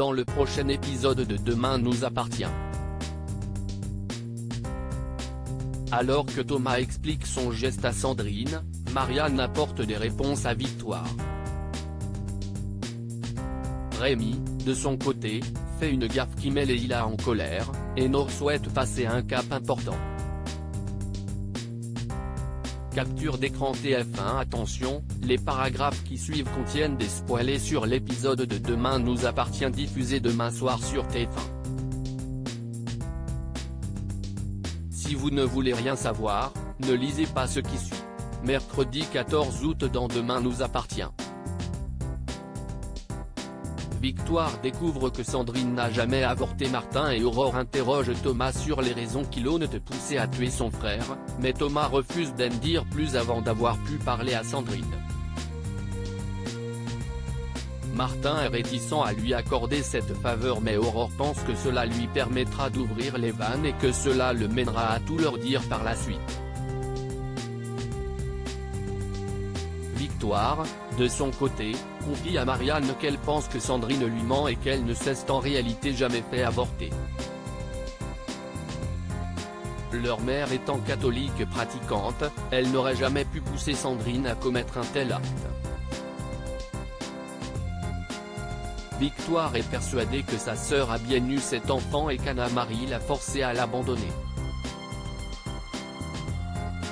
dans le prochain épisode de Demain nous appartient. Alors que Thomas explique son geste à Sandrine, Marianne apporte des réponses à Victoire. Rémi, de son côté, fait une gaffe qui met Leïla en colère, et Nour souhaite passer un cap important. Capture d'écran TF1. Attention, les paragraphes qui suivent contiennent des spoilers sur l'épisode de Demain nous appartient diffusé demain soir sur TF1. Si vous ne voulez rien savoir, ne lisez pas ce qui suit. Mercredi 14 août dans Demain nous appartient. Victoire découvre que Sandrine n'a jamais avorté. Martin et Aurore interrogent Thomas sur les raisons qui l'ont poussé à tuer son frère, mais Thomas refuse d'en dire plus avant d'avoir pu parler à Sandrine. Martin est réticent à lui accorder cette faveur, mais Aurore pense que cela lui permettra d'ouvrir les vannes et que cela le mènera à tout leur dire par la suite. Victoire, de son côté, confie à Marianne qu'elle pense que Sandrine lui ment et qu'elle ne s'est en réalité jamais fait avorter. Leur mère étant catholique pratiquante, elle n'aurait jamais pu pousser Sandrine à commettre un tel acte. Victoire est persuadée que sa sœur a bien eu cet enfant et qu'Anna-Marie l'a forcé à l'abandonner.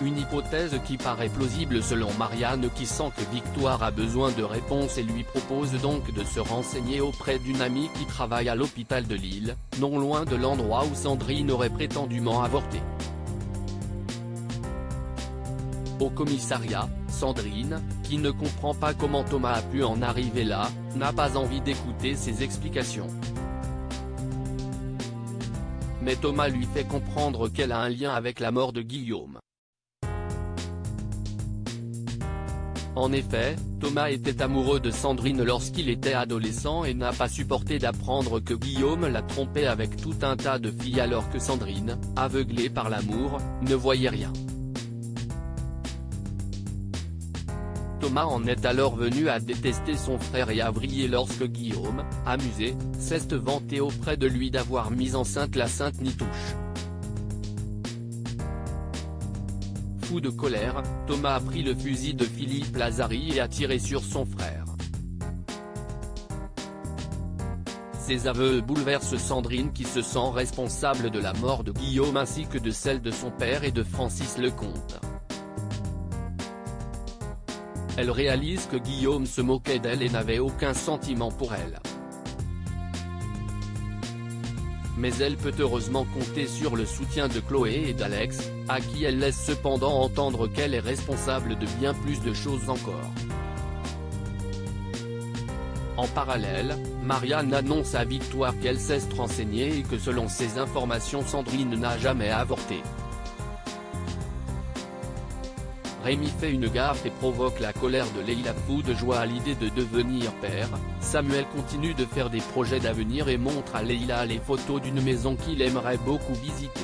Une hypothèse qui paraît plausible selon Marianne, qui sent que Victoire a besoin de réponses et lui propose donc de se renseigner auprès d'une amie qui travaille à l'hôpital de Lille, non loin de l'endroit où Sandrine aurait prétendument avorté. Au commissariat, Sandrine, qui ne comprend pas comment Thomas a pu en arriver là, n'a pas envie d'écouter ses explications. Mais Thomas lui fait comprendre qu'elle a un lien avec la mort de Guillaume. En effet, Thomas était amoureux de Sandrine lorsqu'il était adolescent et n'a pas supporté d'apprendre que Guillaume l'a trompé avec tout un tas de filles alors que Sandrine, aveuglée par l'amour, ne voyait rien. Thomas en est alors venu à détester son frère et à vriller lorsque Guillaume, amusé, s'est vanté auprès de lui d'avoir mis enceinte la Sainte Nitouche. Fou de colère, Thomas a pris le fusil de Philippe Lazari et a tiré sur son frère. Ces aveux bouleversent Sandrine qui se sent responsable de la mort de Guillaume ainsi que de celle de son père et de Francis Lecomte. Elle réalise que Guillaume se moquait d'elle et n'avait aucun sentiment pour elle. Mais elle peut heureusement compter sur le soutien de Chloé et d'Alex, à qui elle laisse cependant entendre qu'elle est responsable de bien plus de choses encore. En parallèle, Marianne annonce à Victoire qu'elle s'est renseignée et que selon ses informations Sandrine n'a jamais avorté. Rémi fait une gaffe et provoque la colère de Leïla. Fou de joie à l'idée de devenir père, Samuel continue de faire des projets d'avenir et montre à Leïla les photos d'une maison qu'il aimerait beaucoup visiter.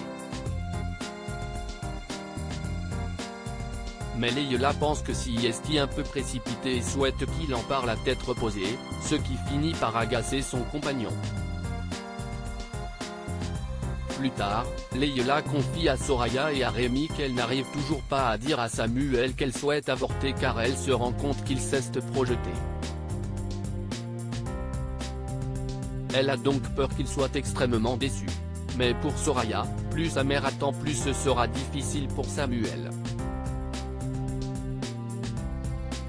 Mais Leïla pense que s'y est un peu précipité et souhaite qu'il en parle à tête reposée, ce qui finit par agacer son compagnon. Plus tard, Leïla confie à Soraya et à Rémi qu'elle n'arrive toujours pas à dire à Samuel qu'elle souhaite avorter car elle se rend compte qu'il s'est projeté. Elle a donc peur qu'il soit extrêmement déçu. Mais pour Soraya, plus sa mère attend plus ce sera difficile pour Samuel.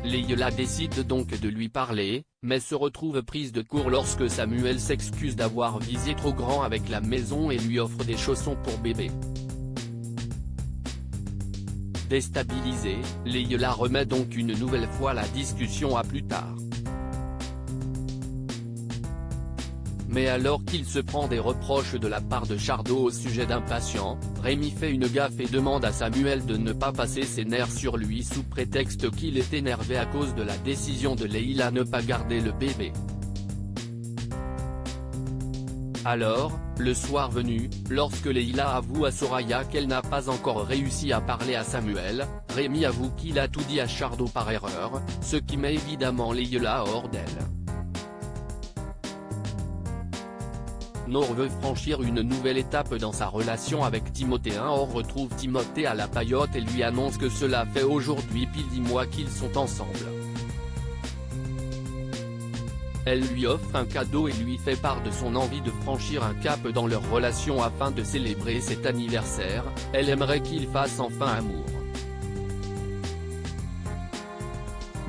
Leïla décide donc de lui parler, mais se retrouve prise de court lorsque Samuel s'excuse d'avoir visé trop grand avec la maison et lui offre des chaussons pour bébé. Déstabilisée, Leïla remet donc une nouvelle fois la discussion à plus tard. Mais alors qu'il se prend des reproches de la part de Chardot au sujet d'un patient, Rémi fait une gaffe et demande à Samuel de ne pas passer ses nerfs sur lui sous prétexte qu'il est énervé à cause de la décision de Leïla ne pas garder le bébé. Alors, le soir venu, lorsque Leïla avoue à Soraya qu'elle n'a pas encore réussi à parler à Samuel, Rémi avoue qu'il a tout dit à Chardot par erreur, ce qui met évidemment Leïla hors d'elle. Nour veut franchir une nouvelle étape dans sa relation avec Timothée. On retrouve Timothée à la paillote et lui annonce que cela fait aujourd'hui pile 10 mois qu'ils sont ensemble. Elle lui offre un cadeau et lui fait part de son envie de franchir un cap dans leur relation afin de célébrer cet anniversaire. Elle aimerait qu'ils fassent enfin amour.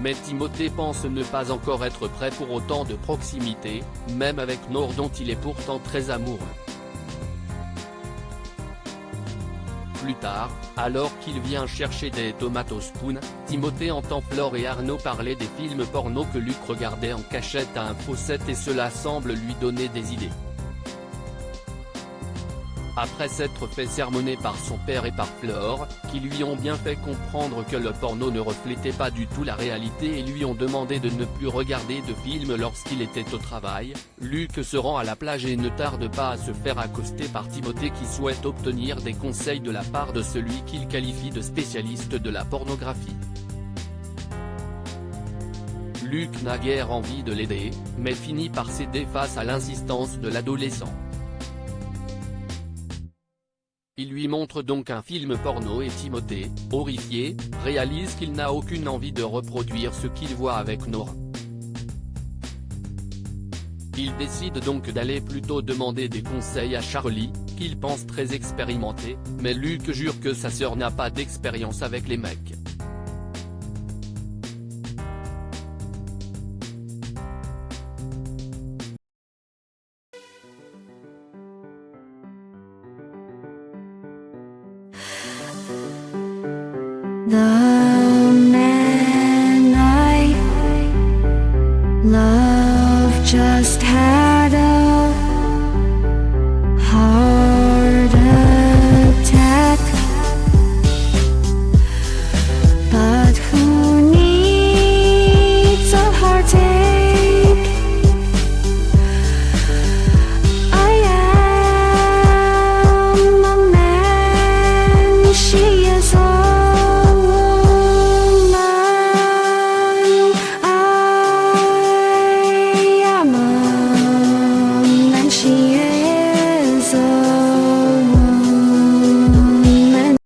Mais Timothée pense ne pas encore être prêt pour autant de proximité, même avec Nour dont il est pourtant très amoureux. Plus tard, alors qu'il vient chercher des tomates au spoon, Timothée entend Flore et Arnaud parler des films porno que Luc regardait en cachette à un fossette et cela semble lui donner des idées. Après s'être fait sermonner par son père et par Flore, qui lui ont bien fait comprendre que le porno ne reflétait pas du tout la réalité et lui ont demandé de ne plus regarder de films lorsqu'il était au travail, Luc se rend à la plage et ne tarde pas à se faire accoster par Timothée qui souhaite obtenir des conseils de la part de celui qu'il qualifie de spécialiste de la pornographie. Luc n'a guère envie de l'aider, mais finit par céder face à l'insistance de l'adolescent. Il lui montre donc un film porno et Timothée, horrifié, réalise qu'il n'a aucune envie de reproduire ce qu'il voit avec Nour. Il décide donc d'aller plutôt demander des conseils à Charlie, qu'il pense très expérimenté, mais Luc jure que sa sœur n'a pas d'expérience avec les mecs. 나